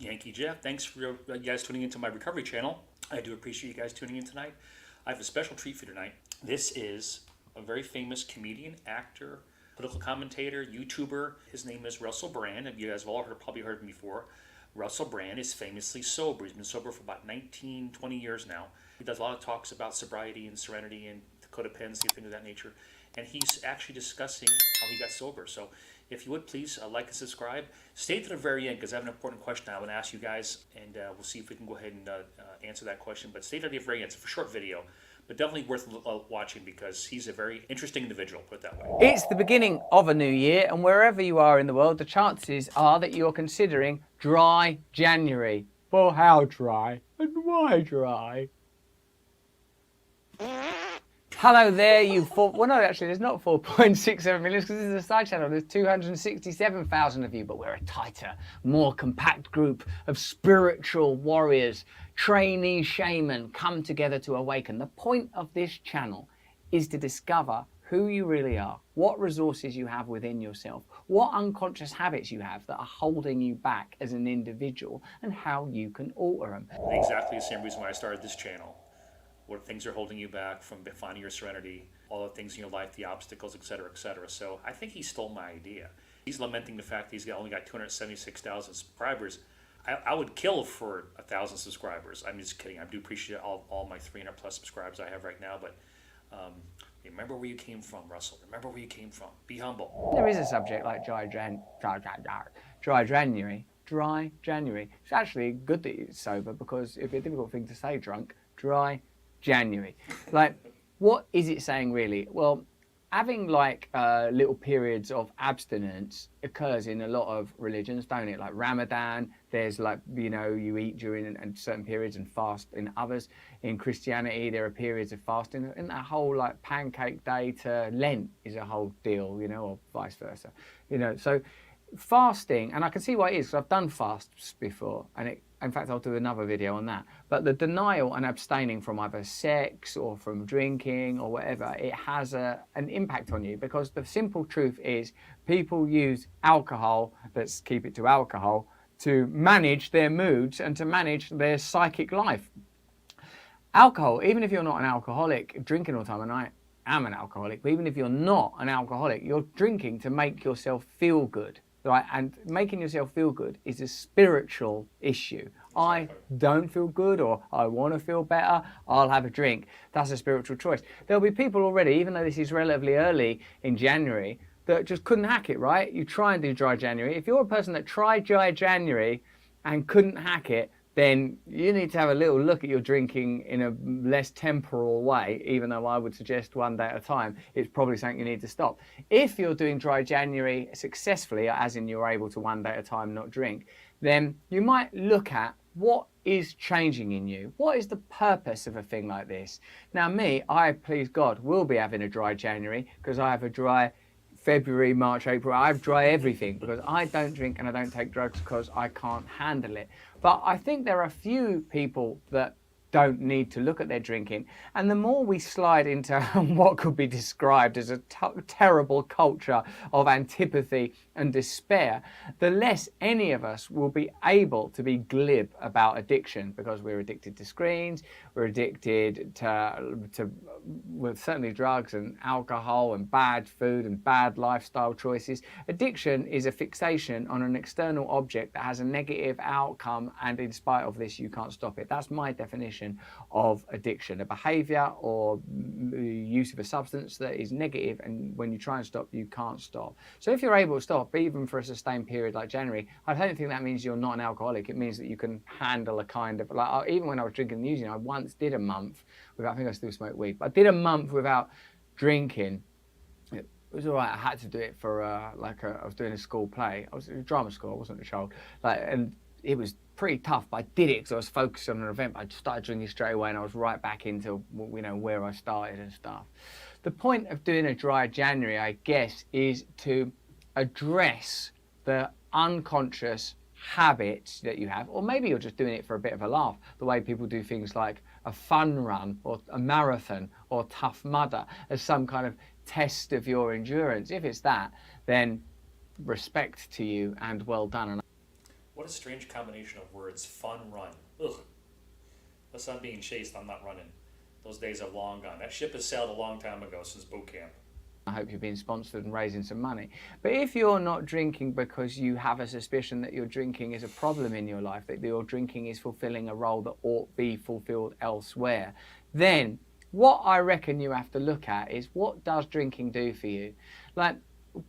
Yankee Jeff. Thanks for you guys tuning into my recovery channel. I do appreciate you guys tuning in tonight. I have a special treat for you tonight. This is a very famous comedian, actor, political commentator, YouTuber. His name is Russell Brand. You guys have all probably heard him before. Russell Brand is famously sober. He's been sober for about 19, 20 years now. He does a lot of talks about sobriety and serenity and codependency, things of that nature. And he's actually discussing how he got sober. So if you would please like and subscribe. Stay to the very end because I have an important question I want to ask you guys, and we'll see if we can go ahead and answer that question. But stay to the very end. It's a short video, but definitely worth watching because he's a very interesting individual, put it that way. It's the beginning of a new year, and wherever you are in the world, the chances are that you're considering dry January. Well, how dry? And why dry? Hello there, well no, actually there's not 4.67 million because this is a side channel. There's 267,000 of you, but we're a tighter, more compact group of spiritual warriors, trainee shaman come together to awaken. The point of this channel is to discover who you really are, what resources you have within yourself, what unconscious habits you have that are holding you back as an individual, and how you can alter them. Exactly the same reason why I started this channel. What things are holding you back from finding your serenity, all the things in your life, the obstacles, etc., etc. So I think he stole my idea. He's lamenting the fact that he's only got 276,000 subscribers. I would kill for 1,000 subscribers. I'm just kidding. I do appreciate all my 300 plus subscribers I have right now, but remember where you came from, Russell. Remember where you came from. Be humble. There is a subject like dry January. Dry January. It's actually good that you're sober because it'd be a difficult thing to say drunk. Dry January. Like, what is it saying really? Well, having like little periods of abstinence occurs in a lot of religions, don't it? Like Ramadan, there's like, you know, you eat during certain periods and fast in others. In Christianity, there are periods of fasting. And that whole like pancake day to Lent is a whole deal, you know, or vice versa. You know, so fasting, and I can see why it is, because I've done fasts before, and in fact, I'll do another video on that. But the denial and abstaining from either sex or from drinking or whatever, it has an impact on you, because the simple truth is people use alcohol, let's keep it to alcohol, to manage their moods and to manage their psychic life. Alcohol, even if you're not an alcoholic, drinking all the time, and I am an alcoholic, but even if you're not an alcoholic, you're drinking to make yourself feel good. Right, and making yourself feel good is a spiritual issue. I don't feel good, or I want to feel better, I'll have a drink. That's a spiritual choice. There'll be people already, even though this is relatively early in January, that just couldn't hack it, right? You try and do dry January. If you're a person that tried dry January and couldn't hack it, then you need to have a little look at your drinking in a less temporal way, even though I would suggest one day at a time. It's probably something you need to stop. If you're doing dry January successfully, as in you're able to one day at a time not drink, then you might look at what is changing in you. What is the purpose of a thing like this? Now me, I, please God, will be having a dry January because I have a dry February, March, April. I dry everything because I don't drink and I don't take drugs because I can't handle it. But I think there are a few people that don't need to look at their drinking. And the more we slide into what could be described as a terrible culture of antipathy and despair, the less any of us will be able to be glib about addiction, because we're addicted to screens, we're addicted to well, certainly drugs and alcohol and bad food and bad lifestyle choices. Addiction is a fixation on an external object that has a negative outcome, and in spite of this, you can't stop it. That's my definition of addiction, a behavior or use of a substance that is negative, and when you try and stop, you can't stop. So if you're able to stop, even for a sustained period like January, I don't think that means you're not an alcoholic. It means that you can handle a kind of, like, even when I was drinking and using, I once did a month without, I think I still smoke weed, but I did a month without drinking. It was all right. I had to do it for I was doing a school play. I was in a drama school. I wasn't a child, and it was pretty tough, but I did it because I was focused on an event. I just started drinking straight away, and I was right back into, you know, where I started and stuff. The point of doing a dry January, I guess, is to address the unconscious habits that you have, or maybe you're just doing it for a bit of a laugh, the way people do things like a fun run or a marathon or Tough Mudder as some kind of test of your endurance. If it's that, then respect to you and well done. What a strange combination of words. Fun run. Ugh. Unless I'm being chased, I'm not running. Those days are long gone. That ship has sailed a long time ago, since boot camp. I hope you're being sponsored and raising some money. But if you're not drinking because you have a suspicion that your drinking is a problem in your life, that your drinking is fulfilling a role that ought be fulfilled elsewhere, then what I reckon you have to look at is, what does drinking do for you? Like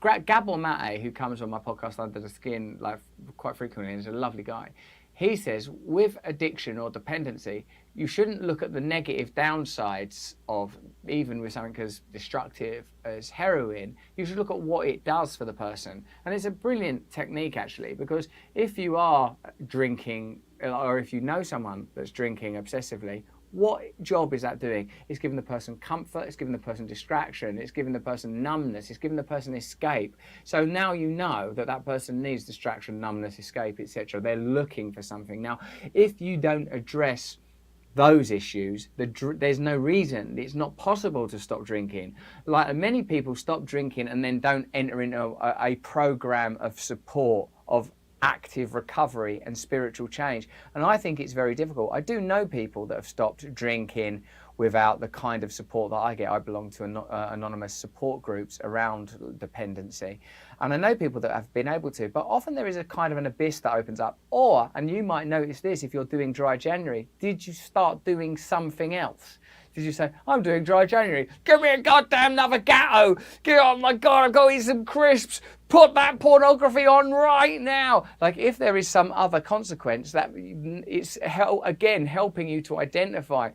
Gabor Mate, who comes on my podcast Under the Skin like quite frequently, and is a lovely guy. He says with addiction or dependency, you shouldn't look at the negative downsides of, even with something as destructive as heroin, you should look at what it does for the person. And it's a brilliant technique actually, because if you are drinking, or if you know someone that's drinking obsessively, what job is that doing? It's giving the person comfort, it's giving the person distraction, it's giving the person numbness, it's giving the person escape. So now you know that that person needs distraction, numbness, escape, etc. They're looking for something. Now, if you don't address those issues, there's no reason, it's not possible to stop drinking. Like many people stop drinking and then don't enter into a program of support, of active recovery and spiritual change. And I think it's very difficult. I do know people that have stopped drinking without the kind of support that I get. I belong to anonymous support groups around dependency. And I know people that have been able to, but often there is a kind of an abyss that opens up. Or, and you might notice this if you're doing dry January, did you start doing something else? Did you say, I'm doing dry January, give me a goddamn another gatto, oh my God, I've got to eat some crisps, put that pornography on right now. Like if there is some other consequence, that it's again helping you to identify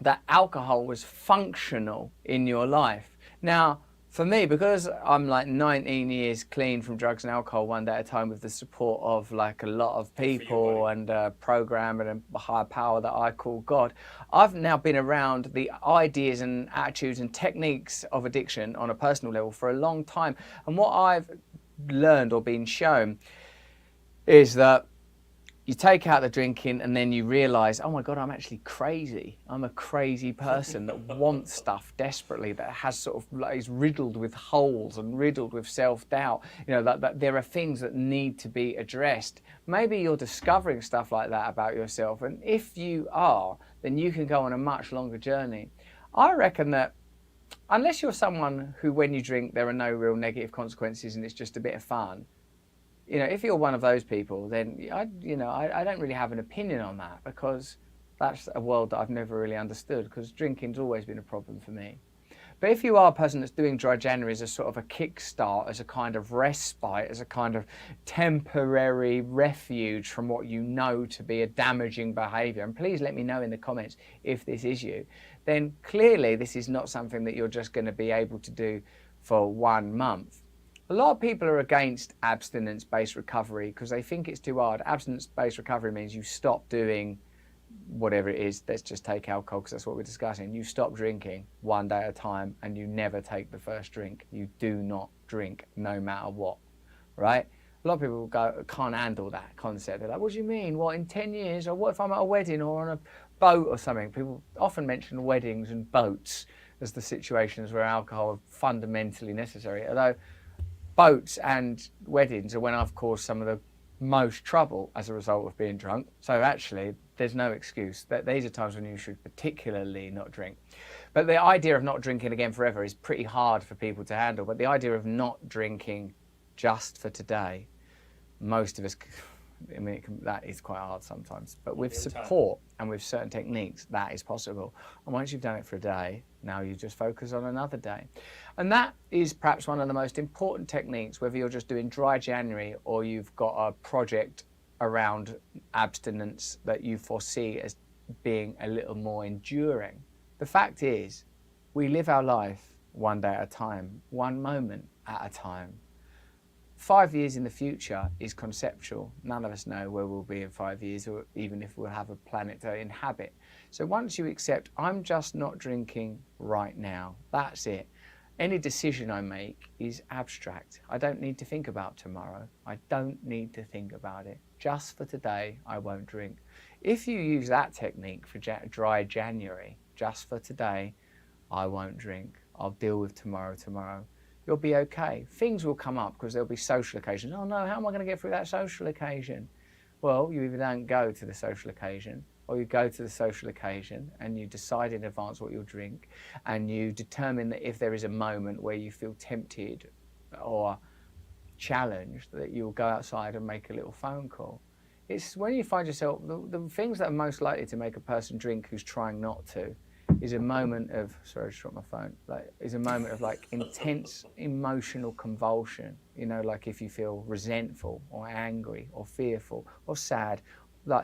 that alcohol was functional in your life. Now, for me, because I'm like 19 years clean from drugs and alcohol, one day at a time, with the support of like a lot of people and a program and a higher power that I call God, I've now been around the ideas and attitudes and techniques of addiction on a personal level for a long time. And what I've learned or been shown is that you take out the drinking and then you realise, oh my God, I'm actually crazy. I'm a crazy person that wants stuff desperately, that has sort of like, is riddled with holes and riddled with self-doubt. You know, that there are things that need to be addressed. Maybe you're discovering stuff like that about yourself. And if you are, then you can go on a much longer journey. I reckon that unless you're someone who, when you drink, there are no real negative consequences and it's just a bit of fun, you know, if you're one of those people, then I don't really have an opinion on that, because that's a world that I've never really understood, because drinking's always been a problem for me. But if you are a person that's doing dry January as a sort of a kickstart, as a kind of respite, as a kind of temporary refuge from what you know to be a damaging behaviour, and please let me know in the comments if this is you, then clearly this is not something that you're just going to be able to do for 1 month. A lot of people are against abstinence-based recovery because they think it's too hard. Abstinence-based recovery means you stop doing whatever it is. Let's just take alcohol because that's what we're discussing. You stop drinking one day at a time and you never take the first drink. You do not drink no matter what, right? A lot of people can't handle that concept. They're like, what do you mean? What, in 10 years? Or what if I'm at a wedding or on a boat or something? People often mention weddings and boats as the situations where alcohol are fundamentally necessary. Although boats and weddings are when I've caused some of the most trouble as a result of being drunk. So actually, there's no excuse. These are times when you should particularly not drink. But the idea of not drinking again forever is pretty hard for people to handle. But the idea of not drinking just for today, most of us, I mean, that is quite hard sometimes. But with support and with certain techniques, that is possible. And once you've done it for a day, now you just focus on another day. And that is perhaps one of the most important techniques, whether you're just doing dry January or you've got a project around abstinence that you foresee as being a little more enduring. The fact is, we live our life one day at a time, one moment at a time. 5 years in the future is conceptual. None of us know where we'll be in 5 years, or even if we'll have a planet to inhabit. So once you accept, I'm just not drinking right now, that's it. Any decision I make is abstract. I don't need to think about tomorrow. I don't need to think about it. Just for today, I won't drink. If you use that technique for dry January, just for today, I won't drink. I'll deal with tomorrow. You'll be okay. Things will come up because there'll be social occasions. Oh no, how am I going to get through that social occasion? Well, you either don't go to the social occasion, or you go to the social occasion and you decide in advance what you'll drink, and you determine that if there is a moment where you feel tempted or challenged, that you'll go outside and make a little phone call. It's when you find yourself, the things that are most likely to make a person drink who's trying not to, is a moment of, sorry, I just dropped my phone, is a moment of intense emotional convulsion, like if you feel resentful or angry or fearful or sad,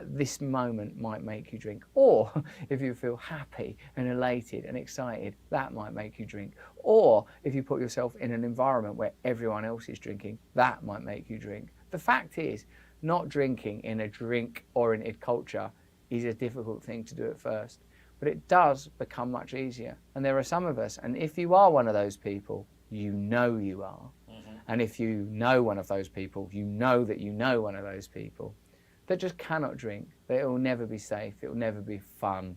this moment might make you drink. Or if you feel happy and elated and excited, that might make you drink. Or if you put yourself in an environment where everyone else is drinking, that might make you drink. The fact is, not drinking in a drink-oriented culture is a difficult thing to do at first. But it does become much easier. And there are some of us, and if you are one of those people, you know you are. Mm-hmm. And if you know one of those people, you know that you know one of those people that just cannot drink, that it will never be safe, it will never be fun.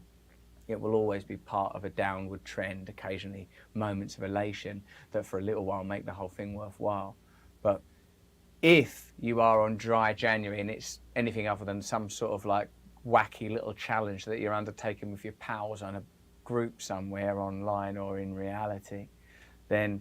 It will always be part of a downward trend, occasionally moments of elation that for a little while make the whole thing worthwhile. But if you are on dry January and it's anything other than some sort of wacky little challenge that you're undertaking with your pals on a group somewhere online or in reality, then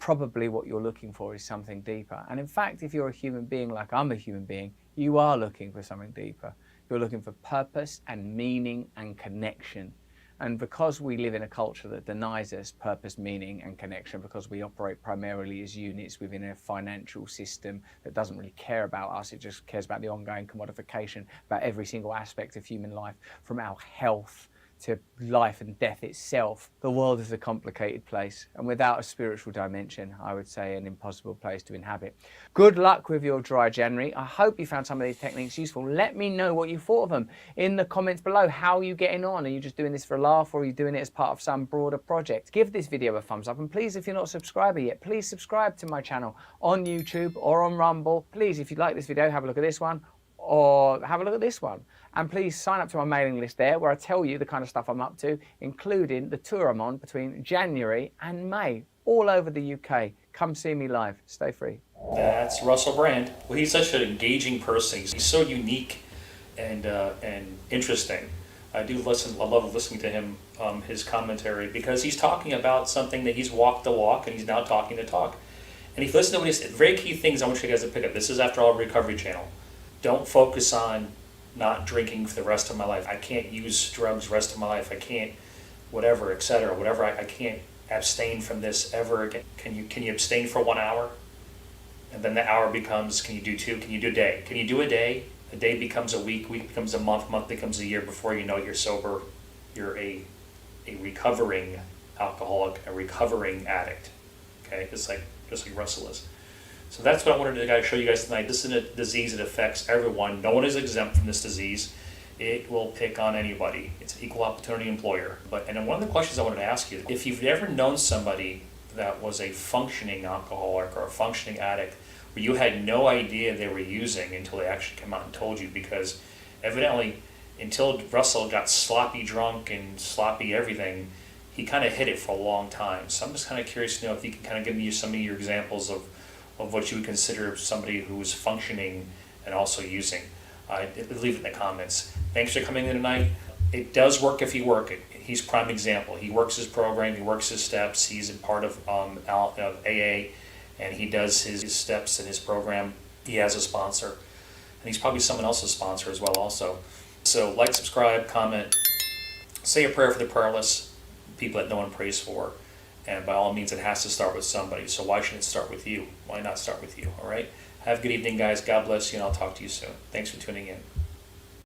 probably what you're looking for is something deeper. And in fact, if you're a human being like I'm a human being, you are looking for something deeper. You're looking for purpose and meaning and connection. And because we live in a culture that denies us purpose, meaning and connection, because we operate primarily as units within a financial system that doesn't really care about us, it just cares about the ongoing commodification, about every single aspect of human life, from our health to life and death itself. The world is a complicated place, and without a spiritual dimension, I would say an impossible place to inhabit. Good luck with your dry January. I hope you found some of these techniques useful. Let me know what you thought of them in the comments below. How are you getting on? Are you just doing this for a laugh, or are you doing it as part of some broader project? Give this video a thumbs up, and please, if you're not a subscriber yet, please subscribe to my channel on YouTube or on Rumble. Please, if you like this video, have a look at this one, or have a look at this one. And please sign up to my mailing list there, where I tell you the kind of stuff I'm up to, including the tour I'm on between January and May, all over the UK. Come see me live. Stay free. That's Russell Brand. Well, he's such an engaging person. He's so unique and interesting. I love listening to him, his commentary, because he's talking about something that he's walked the walk and he's now talking the talk. And if you listen to what he said, very key things I want you guys to pick up. This is, after all, Recovery Channel. Don't focus on not drinking for the rest of my life. I can't use drugs the rest of my life. I can't, whatever, etc. Whatever. I can't abstain from this ever again. Can you abstain for 1 hour? And then the hour becomes, can you do 2? Can you do a day? Can you do a day? A day becomes a week becomes a month becomes a year. Before you know it, you're sober. You're a recovering alcoholic, a recovering addict. Okay, just like Russell is. So that's what I wanted to show you guys tonight. This is a disease that affects everyone. No one is exempt from this disease. It will pick on anybody. It's an equal opportunity employer. And one of the questions I wanted to ask you, if you've ever known somebody that was a functioning alcoholic or a functioning addict, where you had no idea they were using until they actually came out and told you, because evidently until Russell got sloppy drunk and sloppy everything, he kind of hid it for a long time. So I'm just kind of curious to know if you can kind of give me some of your examples of what you would consider somebody who is functioning and also using. Leave it in the comments. Thanks for coming in tonight. It does work if you work it. He's prime example. He works his program, he works his steps, he's a part of AA, and he does his steps and his program. He has a sponsor, and he's probably someone else's sponsor as well also. So like, subscribe, comment, say a prayer for the prayerless, people that no one prays for. And by all means, it has to start with somebody. So why shouldn't it start with you? Why not start with you? All right? Have a good evening, guys. God bless you, and I'll talk to you soon. Thanks for tuning in.